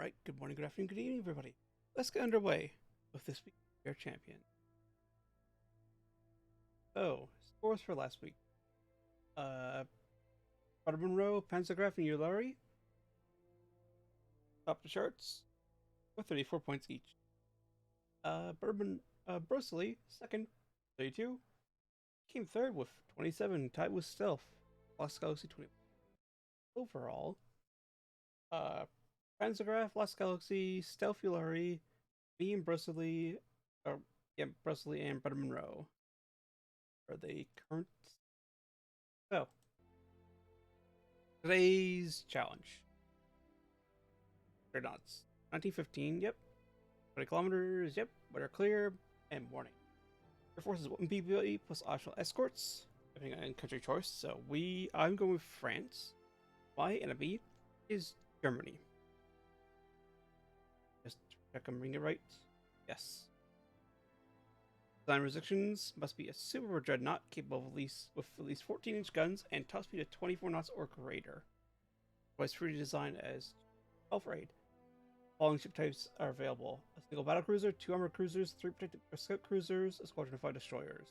Alright, good morning, good afternoon, good evening, everybody. Let's get underway with this week's Air Champion. So, scores for last week. Monroe, Panzergraf, and Eulari top the charts with 34 points each. Brosely, second, 32. Came third with 27, tied with Stealth. Lost Galaxy 20. Overall, Panzergraf, Lost Galaxy, Stealth Eulari, me and Brosely, Brosely and Brother Monroe are the current. So, today's challenge. Dreadnoughts. 1915, yep. 20 kilometers, yep. Weather clear, and warning. Air Force is 1 PBE plus optional escorts, depending on country choice. So I'm going with France. My enemy is Germany. Just check I'm reading it right. Yes. Design restrictions must be a Super Dreadnought capable of with at least 14-inch guns and top speed of 24 knots or greater. Otherwise free to design as 12 raid. Following ship types are available: a single battlecruiser, 2 armored cruisers, 3 protected scout cruisers, a squadron of 5 destroyers.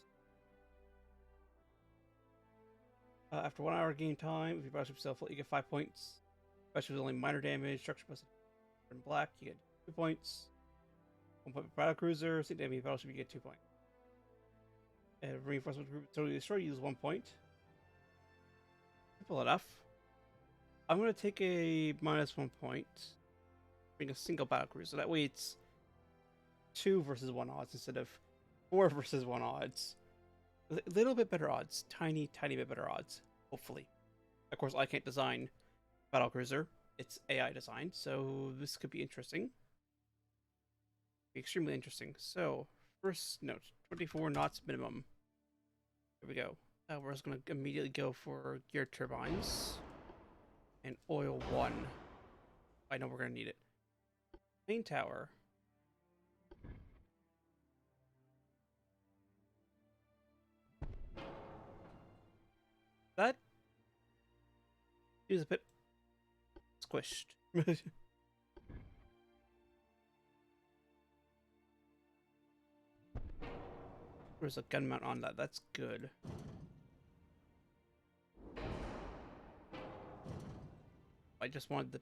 After 1 hour game time, if your battleship self, you get 5 points. Battleship is only minor damage, structure plus in black, you get 2 points. 1 point per battlecruiser, single enemy battleship, you get 2 points. Reinforcement group totally destroyed, you lose 1 point. Simple enough. I'm going to take a minus 1 point. Bring a single battlecruiser. That way it's 2 versus 1 odds instead of 4 versus 1 odds. A little bit better odds. Tiny bit better odds. Hopefully. Of course, I can't design battlecruiser. It's AI designed, so this could be interesting. Be extremely interesting. So, first note, 24 knots minimum. Here we go. We're just going to immediately go for gear turbines. And oil 1. I know we're going to need it. Main tower. That is a bit squished. There's a gun mount on that. That's good. I just wanted the...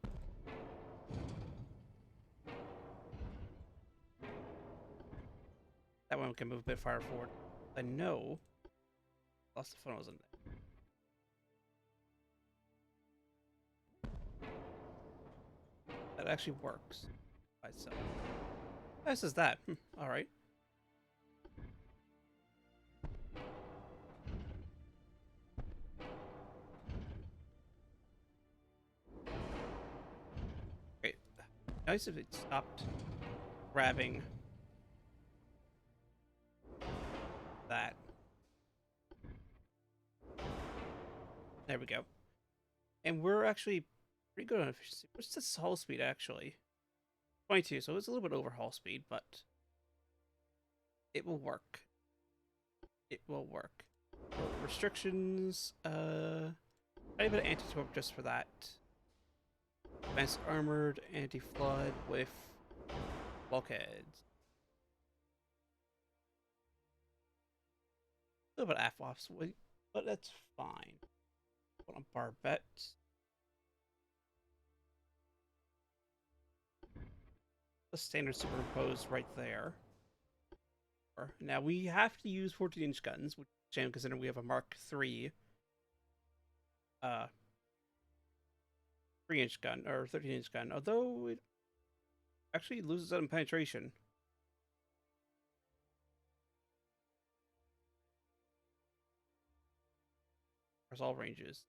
That one can move a bit farther forward. I know. Lost the funnels in there. That actually works by itself. This is that. Alright. Great. Nice if it stopped grabbing that. There we go. And we're actually pretty good on efficiency. What's this hull speed, actually? 22, so it's a little bit over hull speed, but it will work. It will work. So restrictions, a bit of anti-torp just for that. Advanced armored, anti-flood with bulkheads. A little bit of AFWAFs, but that's fine. Put on barbette. The standard superimposed right there. Now we have to use 14-inch guns, which is a shame considering we have a Mark III 3-inch gun or 13-inch gun, although it actually loses out in penetration. Across all ranges.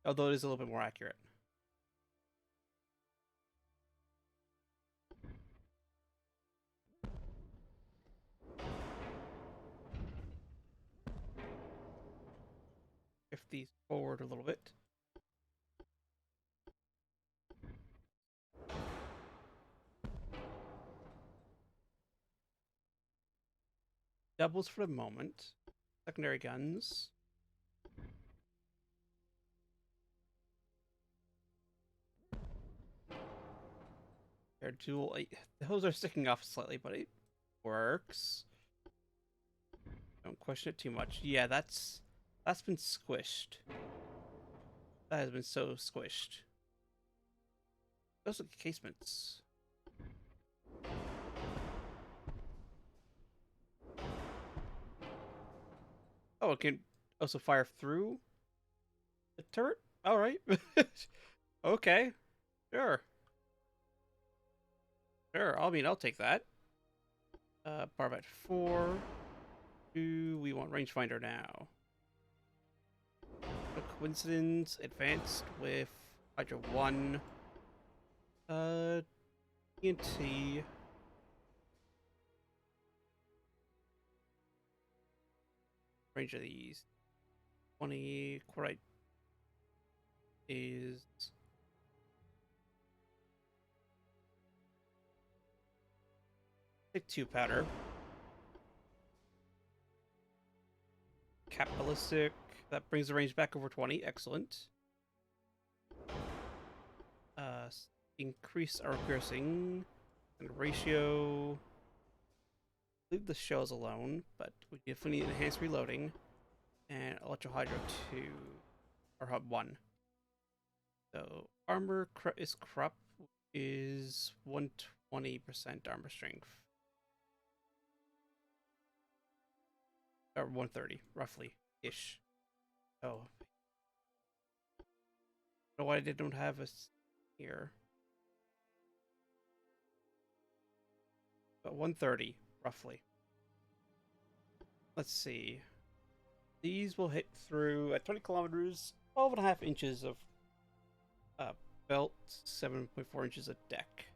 Although it is a little bit more accurate. Shift these forward a little bit. Doubles for the moment. Secondary guns. Our dual. The hose are sticking off slightly, but it works. Don't question it too much. Yeah, that's been squished. That has been so squished. Those are casements. Oh, it can also fire through the turret? Alright. Okay. Sure. Sure. I mean, I'll take that. Barbette 4. We want rangefinder now. No coincidence. Advanced with Hydra 1. TNT. Range of these. 20 quarterite is take 2 powder. Cap ballistic. That brings the range back over 20. Excellent. Increase our piercing and ratio. Leave the shells alone, but we definitely need enhanced reloading. And Electro Hydro 2 or Hub 1. So armor is corrupt is 120% armor strength. Or 130, roughly ish. Oh. I don't know why they don't have us here. But 130, roughly. Let's see. These will hit through at 20 kilometers, 12.5 inches of belt, 7.4 inches of deck.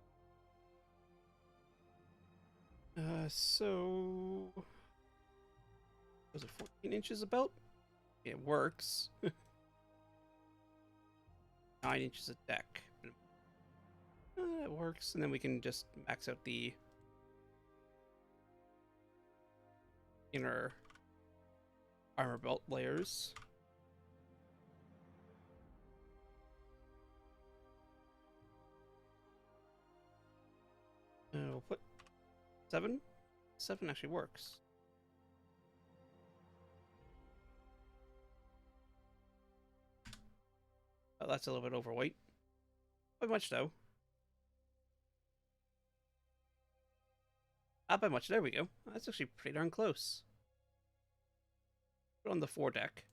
So was it 14 inches of belt? It works. 9 inches of deck. It works, and then we can just max out the inner armor belt layers. We'll put 7. 7 actually works. Oh, that's a little bit overweight. Not by much, though. Not by much. There we go. That's actually pretty darn close. Put on the foredeck.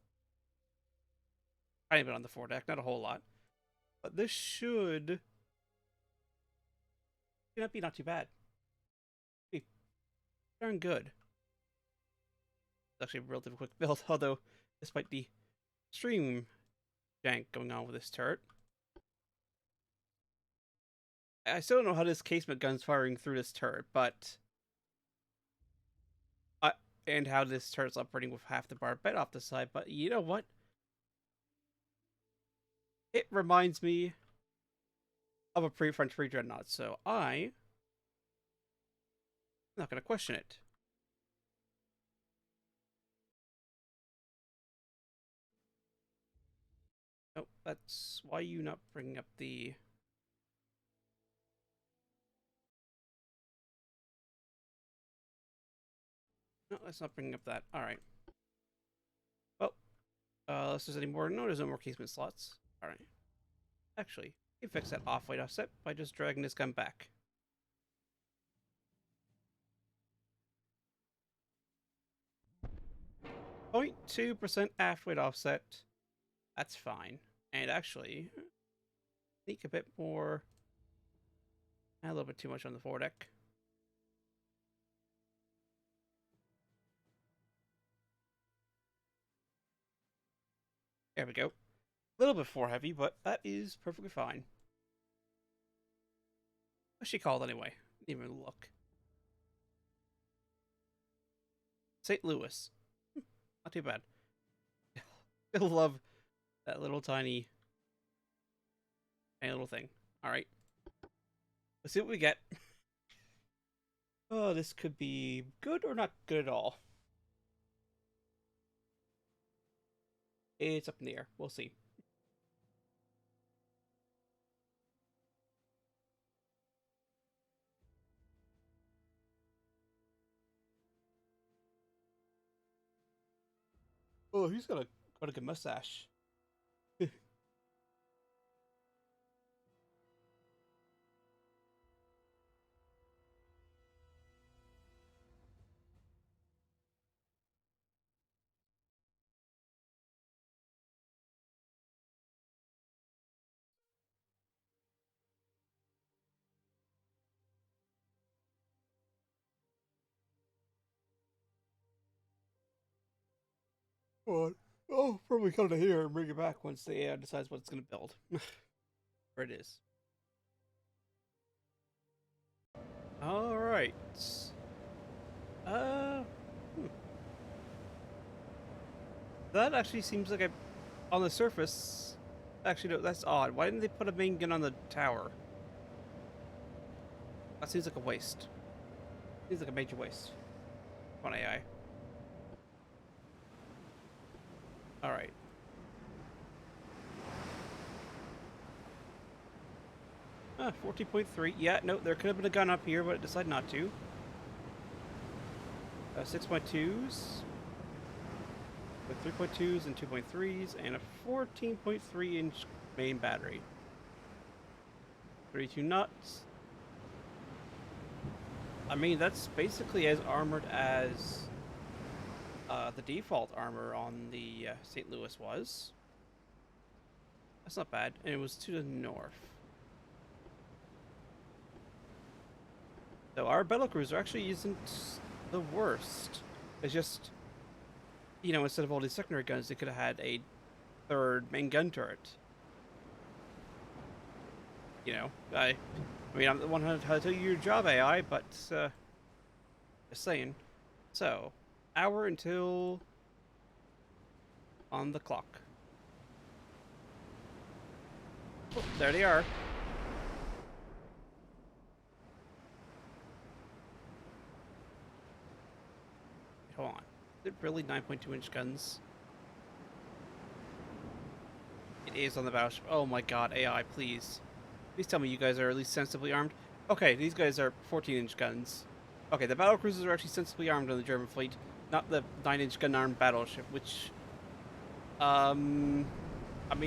Tiny bit on the foredeck, not a whole lot. But this should be not too bad. Be darn good. It's actually a relatively quick build, although despite the extreme jank going on with this turret. I still don't know how this casement gun's firing through this turret, but and how this turret's operating with half the barbette off the side, but you know what? It reminds me of a French pre-Dreadnought, so I'm not going to question it. Oh, that's why you not bringing up the... No, let's not bring up that. Alright. Well, unless there's any more... No, there's no more casement slots. Alright. Actually, you can fix that off-weight offset by just dragging this gun back. .2% aft-weight offset. That's fine. And actually, sneak a bit more... A little bit too much on the foredeck. There we go. A little bit fore heavy, but that is perfectly fine. What's she called anyway? Didn't even look. St. Louis. Not too bad. I love that little tiny little thing. Alright. Let's see what we get. Oh, this could be good or not good at all. It's up in the air. We'll see. Oh, he's got quite a good mustache. Oh, probably come to here and bring it back once the AI decides what it's going to build. There it is. All right. Uh, hmm. That actually seems like on the surface. Actually, no, that's odd. Why didn't they put a main gun on the tower? That seems like a waste. Seems like a major waste. On AI. All right. 14.3. Yeah, no, there could have been a gun up here, but it decided not to. 6.2s. With 3.2s and 2.3s, and a 14.3-inch main battery. 32 nuts. I mean, that's basically as armored as the default armor on the St. Louis was. That's not bad. And it was to the north. So our battlecruiser actually isn't the worst. It's just, you know, instead of all these secondary guns, they could have had a third main gun turret. You know, I mean, I'm the one who tell you your job, AI, but just saying. So, hour until on the clock. Oh, there they are. Hold on. Is it really 9.2-inch guns? It is on the battleship. Oh my god, AI, please. Please tell me you guys are at least sensibly armed. Okay, these guys are 14-inch guns. Okay, the battlecruisers are actually sensibly armed on the German fleet, not the 9-inch gun-armed battleship, which... I mean,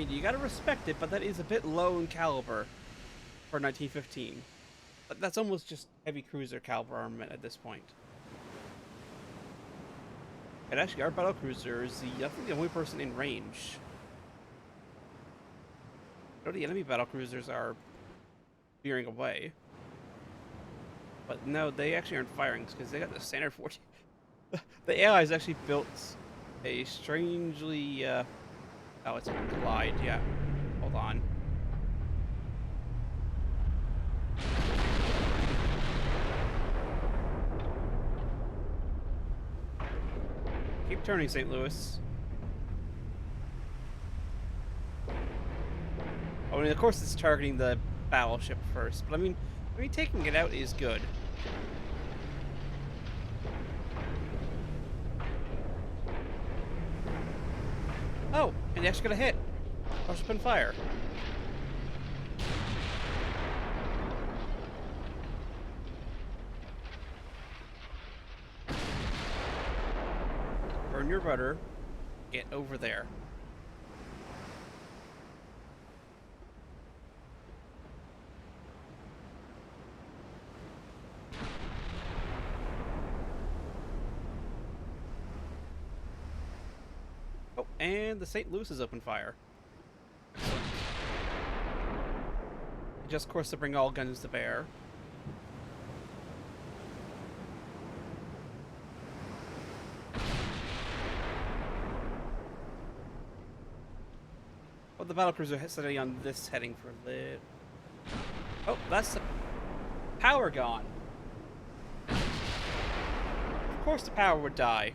you gotta respect it, but that is a bit low in caliber for 1915. That's almost just heavy cruiser caliber armament at this point. And actually, our battlecruiser is I think the only person in range. I know the enemy battlecruisers are veering away. But no, they actually aren't firing because they got the standard 40. The AI has actually built a strangely... oh, it's a glide, yeah. Hold on. Keep turning, St. Louis. I mean, of course it's targeting the battleship first, but I mean taking it out is good. Oh, and they actually got a hit. Battleship on fire. Burn your rudder. Get over there. Oh, and the St. Louis is open fire. Just, of course, to bring all guns to bear. Well, the battlecruiser is sitting on this heading for a bit. Oh, that's the power gone. Of course the power would die.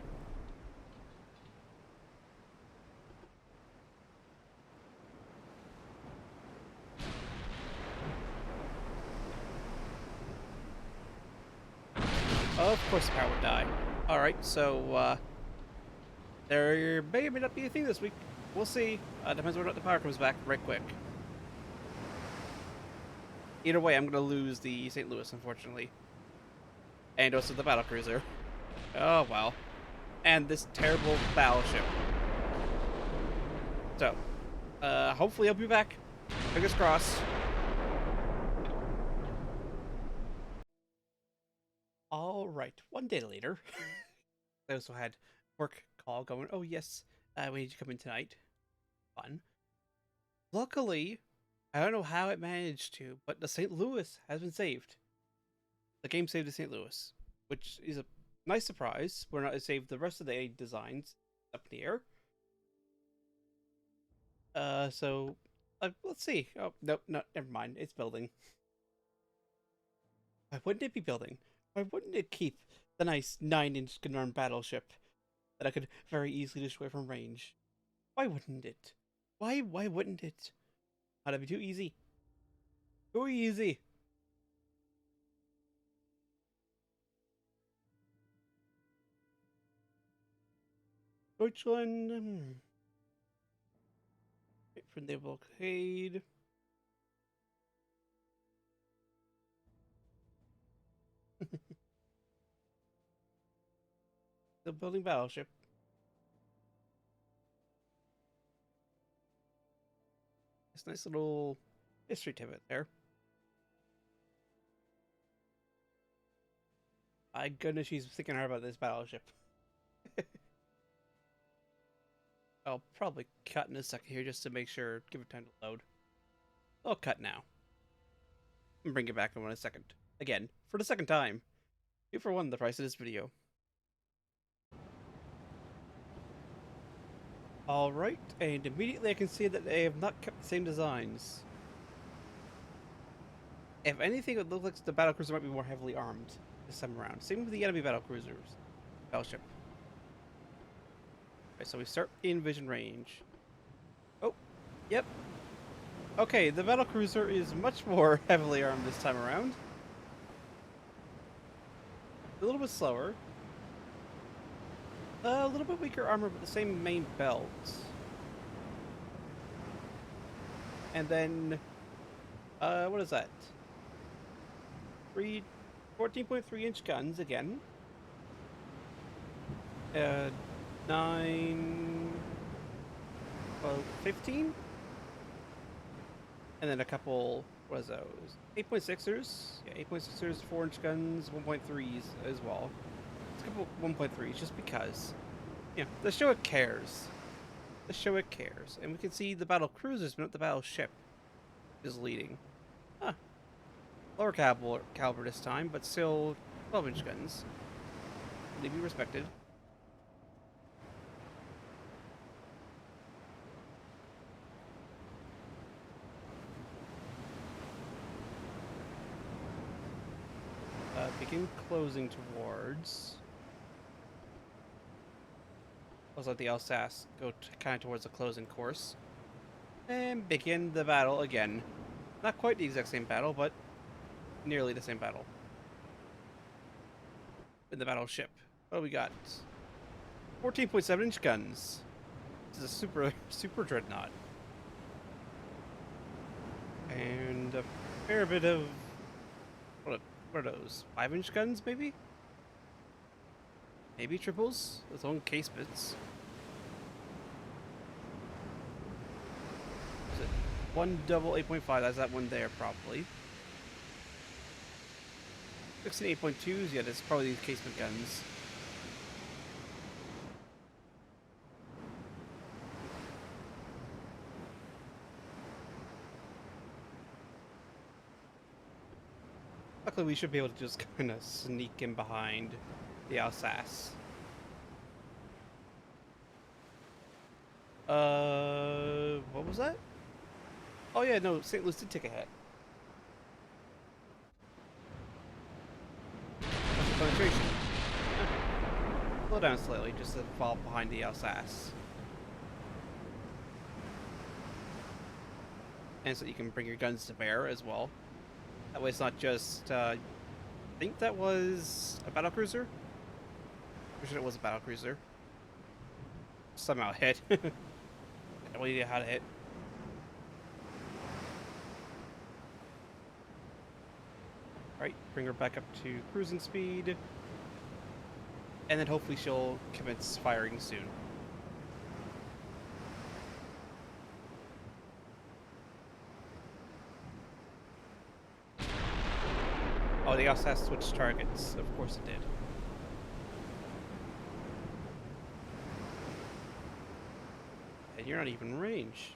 Of course the power would die. Alright, so, there may or may not be a thing this week. We'll see. Depends whether or not the power comes back right quick. Either way, I'm going to lose the St. Louis, unfortunately. And also the battlecruiser. Oh, well. And this terrible battleship. So, hopefully I'll be back. Fingers crossed. All right. One day later, I also had work call going. Oh yes, we need you to come in tonight. Fun. Luckily, I don't know how it managed to, but the St. Louis has been saved. The game saved the St. Louis, which is a nice surprise. We're not saved the rest of the designs up in the air. So let's see. Oh no, never mind. It's building. Why wouldn't it be building? Why wouldn't it keep the nice 9-inch gun battleship that I could very easily destroy from range? Why wouldn't it? Why wouldn't it? That'd be too easy. Too easy. Deutschland. Wait for the blockade. Still building battleship. This nice little history tidbit there. My goodness, she's thinking hard about this battleship. I'll probably cut in a second here just to make sure, give it time to load. I'll cut now. And bring it back in 1 second. Again, for the second time. 2 for 1 the price of this video. Alright, and immediately I can see that they have not kept the same designs. If anything, it looks like the battlecruiser might be more heavily armed this time around. Same with the enemy battlecruisers. Battleship. Okay, so we start in vision range. Oh, yep. Okay, the battlecruiser is much more heavily armed this time around. A little bit slower. A little bit weaker armor, but the same main belt. And then, what is that? 14.3-inch guns again. 9, 12, 15? And then a couple, what is those? 8.6ers? Yeah, 8.6ers, 4-inch guns, 1.3s as well. It's a couple 1.3s just because. You know, the show it cares. The show it cares. And we can see the battle cruisers, but not the battleship is leading. Huh. Lower caliber this time, but still 12-inch guns. They be respected. Begin closing towards. Looks like the Alsace go kind of towards the closing course. And begin the battle again. Not quite the exact same battle, but nearly the same battle. In the battleship. What do we got? 14.7-inch guns. This is a super dreadnought. And a fair bit of what are those? 5-inch guns, maybe? Maybe triples with own casements. Is it one double 8.5? That's that one there, probably. 16 8.2s, yeah, that's probably these casement guns. Luckily, we should be able to just kind of sneak in behind the Alsace. What was that? Oh yeah, no, St. Louis did take a hit. Penetration. Slow down slightly, just to fall behind the Alsace. And so you can bring your guns to bear as well. That way it's not just, I think that was a battlecruiser? Pretty sure it was a battlecruiser. Somehow hit. I have no idea how to hit. Right, bring her back up to cruising speed. And then hopefully she'll commence firing soon. Oh, they also have switched targets. Of course it did. And you're not even in range.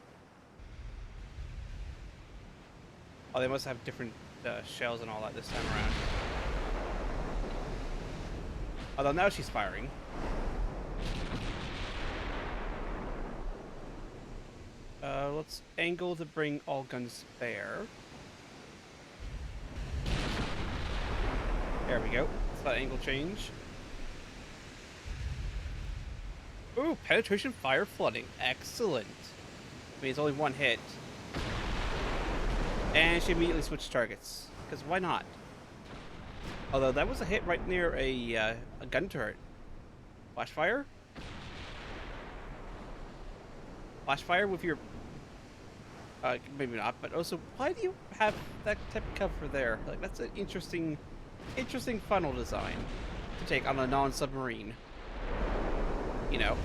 Oh, they must have different shells and all that this time around. Although now she's firing. Let's angle to bring all guns there. There we go. That angle change. Ooh, penetration fire flooding. Excellent. I mean, it's only one hit. And she immediately switched targets. Because why not? Although that was a hit right near a gun turret. Flash fire? Flash fire with your... maybe not, but also, why do you have that type of cover there? Like, that's an interesting funnel design to take on a non-submarine. You know.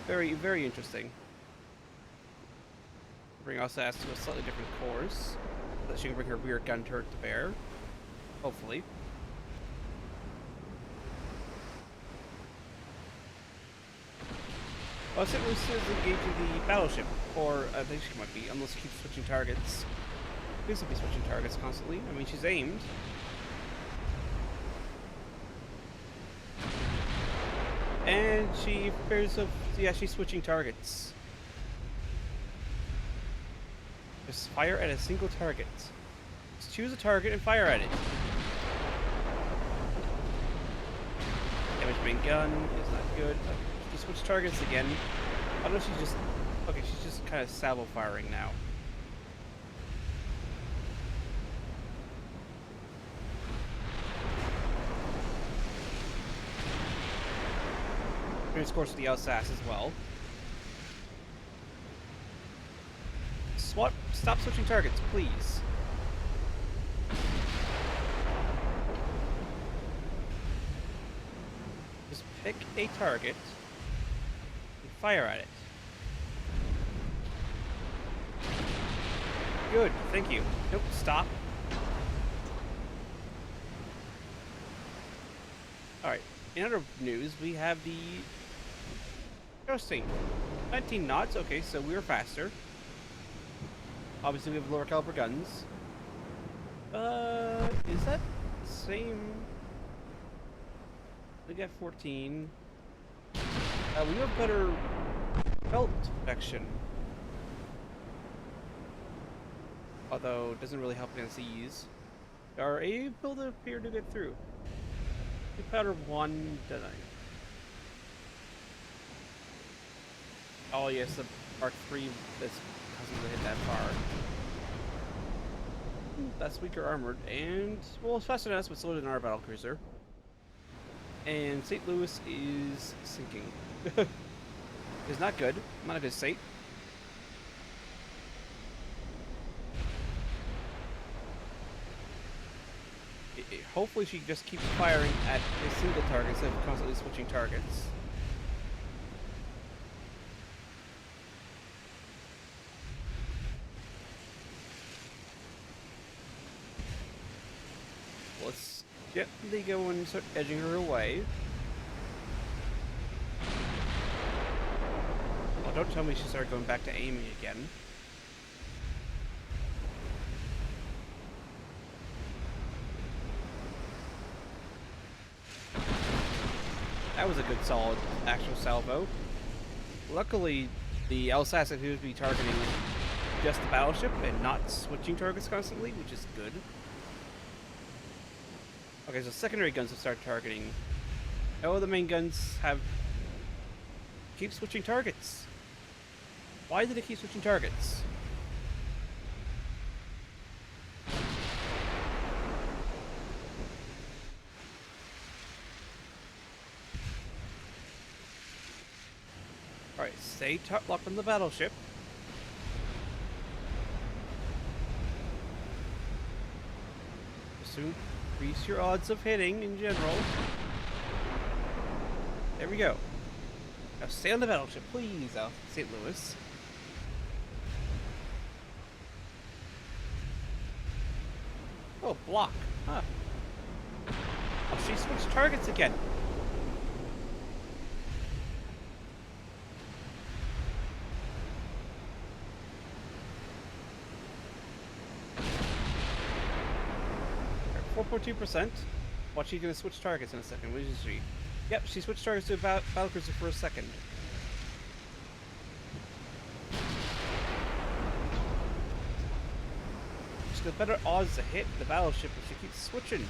Very, very interesting. Bring also has to a slightly different course, so that she can bring her rear gun turret to bear. Hopefully. Well, St. Louis is engaging the battleship, or I think she might be, unless she keeps switching targets. Please don't be switching targets constantly. I mean, she's aimed. And she appears of, yeah, she's switching targets. Just fire at a single target. Just choose a target and fire at it. Damage main gun is not good. She switched targets again. I don't know if she's just... Okay, she's just kind of salvo firing now. Of course, the LSAS as well. Stop switching targets, please. Just pick a target and fire at it. Good, thank you. Nope, stop. Alright, in other news, we have the interesting 19 knots. Okay, so we were faster. Obviously, we have lower caliber guns. Is that the same? We got 14. We have better belt protection. Although, it doesn't really help against these. Are able to appear to get through. We powder 1, did I? Oh yes, the Mark III that's doesn't hit that far. That's weaker armored, and well, it's faster than us, but slower than our battlecruiser. And St. Louis is sinking. It's not good. Not a good state. Hopefully, she just keeps firing at a single target instead of constantly switching targets. Let's gently go and start edging her away. Oh, don't tell me she started going back to aiming again. That was a good solid actual salvo. Luckily, the LSAS appears to be targeting just the battleship and not switching targets constantly, which is good. Okay, so secondary guns have started targeting. Oh, the main guns have... keep switching targets. Why did it keep switching targets? Alright, stay locked on the battleship. Soon increase your odds of hitting in general. There we go. Now stay on the battleship, please, St. Louis. Oh, block. Huh. Oh, she switched targets again. Alright, 4.2%. Watch, she's gonna switch targets in a second. What is she? Yep, she switched targets to a battlecruiser for a second. She's got better odds to hit the battleship if she keeps switching.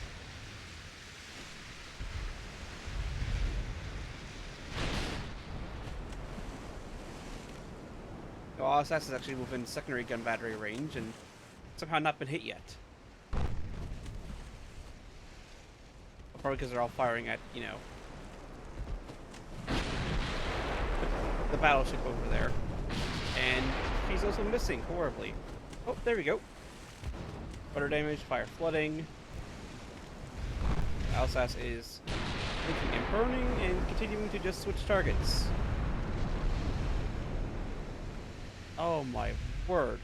Oh, Assassin's actually within secondary gun battery range and somehow not been hit yet. Probably because they're all firing at, you know, the battleship over there. And she's also missing horribly. Oh, there we go. Butter damage, fire flooding. Alsace is leaking and burning and continuing to just switch targets. Oh my word.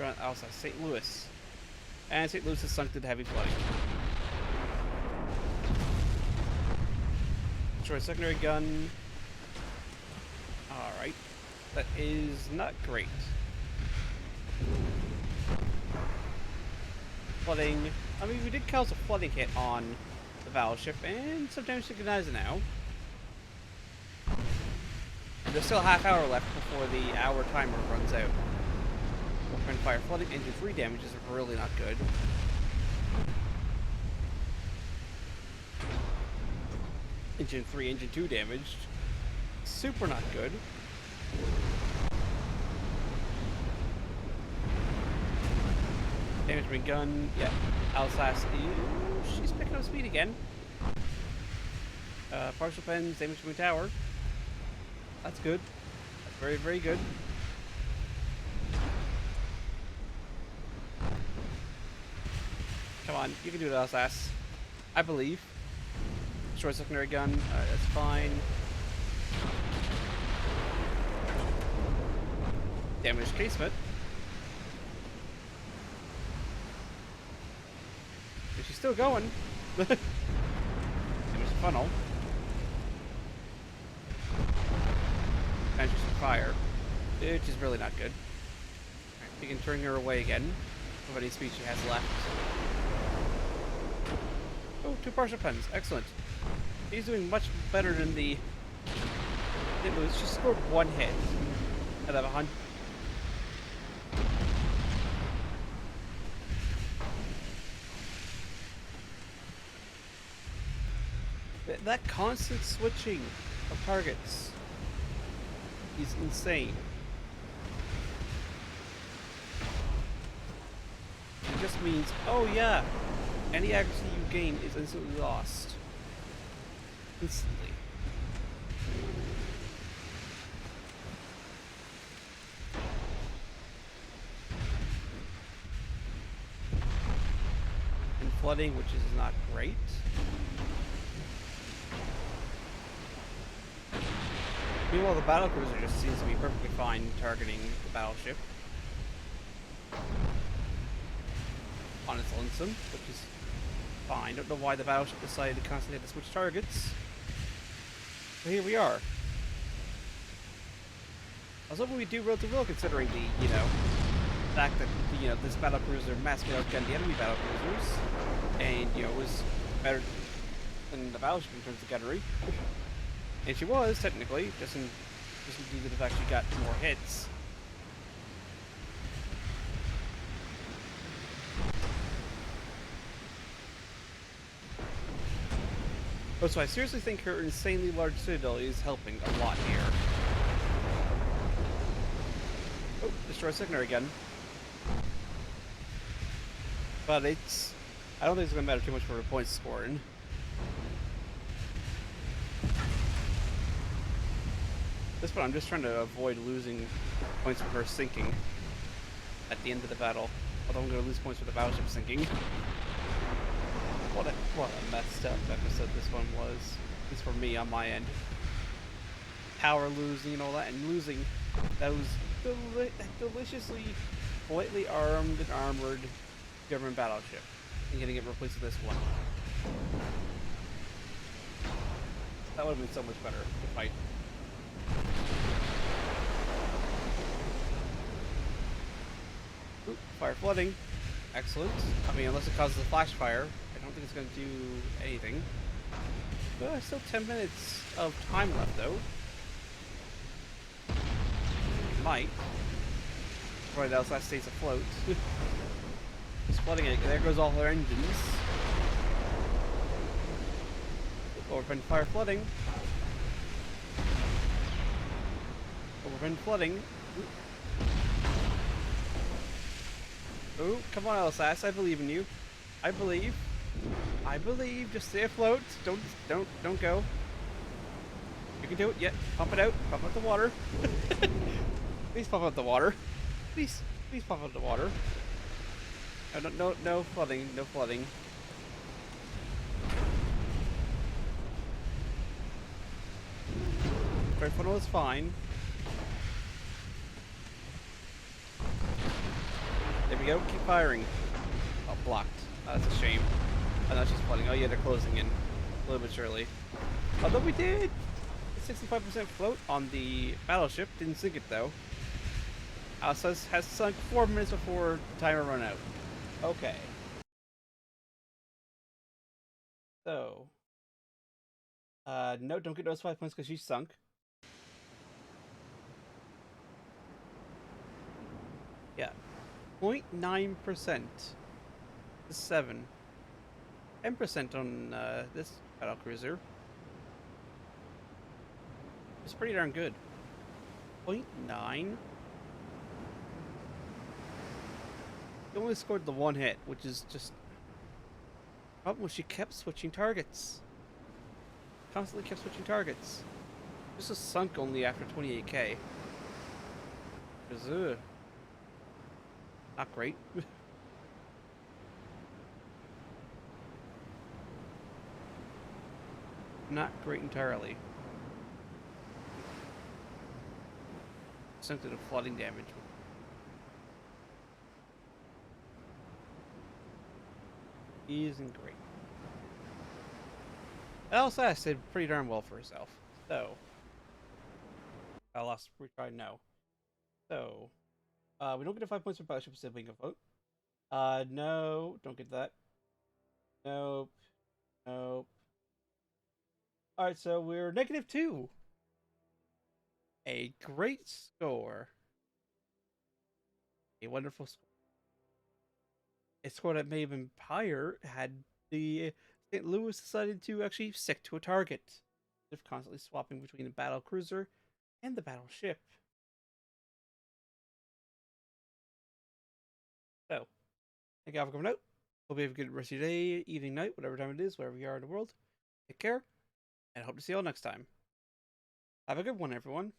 Around Alsace, St. Louis. And St. Louis is sunk to heavy flooding. Destroy secondary gun. Alright. That is not great. Flooding. I mean, we did cause a flooding hit on the battleship, and some damage to Gnaza now. And there's still a half hour left before the hour timer runs out. Open fire flooding. Engine 3 damage is really not good. Engine 3, Engine 2 damaged. Super not good. Damage from gun. Yeah. Alsace. She's picking up speed again. Partial pens. Damage from tower. That's good. That's very, very good. Come on. You can do it, Alsace. I believe. Destroy secondary gun. Alright, that's fine. Damage casement. But she's still going. Damage funnel. And she's on fire. Which is really not good. Right, we can turn her away again. Of any speed she has left. Oh, 2 partial pens. Excellent. He's doing much better than the... She scored 1 hit out of 100. That constant switching of targets is insane. It just means, oh yeah, any accuracy you gain is instantly lost. Instantly. And flooding, which is not great. Meanwhile, the battlecruiser just seems to be perfectly fine targeting the battleship on its lonesome, which is fine. Don't know why the battleship decided to constantly have to switch targets. But here we are. I was hoping we'd do relatively well considering the, you know, fact that, you know, this battlecruiser massively outgunned the enemy battlecruisers, and, you know, was better than the battleship in terms of gunnery. And she was, technically, just due to the fact she got more hits. Oh, so I seriously think her insanely large citadel is helping a lot here. Oh, destroy secondary gun. But it's... I don't think it's going to matter too much for her points scoring. This one, I'm just trying to avoid losing points for her sinking at the end of the battle. Although I'm going to lose points for the battleship sinking. What a messed up episode this one was. At least for me on my end. Power losing and all that, and losing those deliciously, politely armed and armored German battleship and getting it replaced with this one. That would have been so much better to fight. Ooh, fire flooding. Excellent. I mean, unless it causes a flash fire, I don't think it's going to do anything. Still 10 minutes of time left, though. It might. Right else that stays afloat. It's flooding it. There goes all their engines. Or been fire flooding. Overwind flooding. Oh, come on, LSS. I believe in you. I believe. I believe. Just stay afloat. Don't go. You can do it. Yeah. Pump it out. Pump out the water. Please pump out the water. Please pump out the water. No flooding. No flooding. Fire funnel is fine. There we go. Keep firing. Oh, blocked. Oh, that's a shame. Oh, no, she's flooding. Oh, yeah, they're closing in. A little bit surely. Although we did 65% float on the battleship. Didn't sink it, though. Alice has sunk 4 minutes before the timer run out. Okay. So. No, don't get those 5 points because she sunk. Yeah. 0.9% to 7. 10% on this battle cruiser. It's pretty darn good. 0.9. She only scored the one hit, which is just... The problem was she kept switching targets. Constantly kept switching targets. This was sunk only after 28k. Ugh. Not great. Not great entirely. Sunk to the flooding damage. Isn't great. LSS did pretty darn well for herself. So. I lost retry no. So. We don't get a 5 points for battleship sibling of vote. No, don't get that. Nope. Nope. Alright, so we're -2. A great score. A wonderful score. A score that may have been higher had the St. Louis decided to actually stick to a target, instead of constantly swapping between the battle cruiser and the battleship. So, thank you all for coming out. Hope you have a good rest of your day, evening, night, whatever time it is, wherever you are in the world. Take care, and I hope to see you all next time. Have a good one, everyone.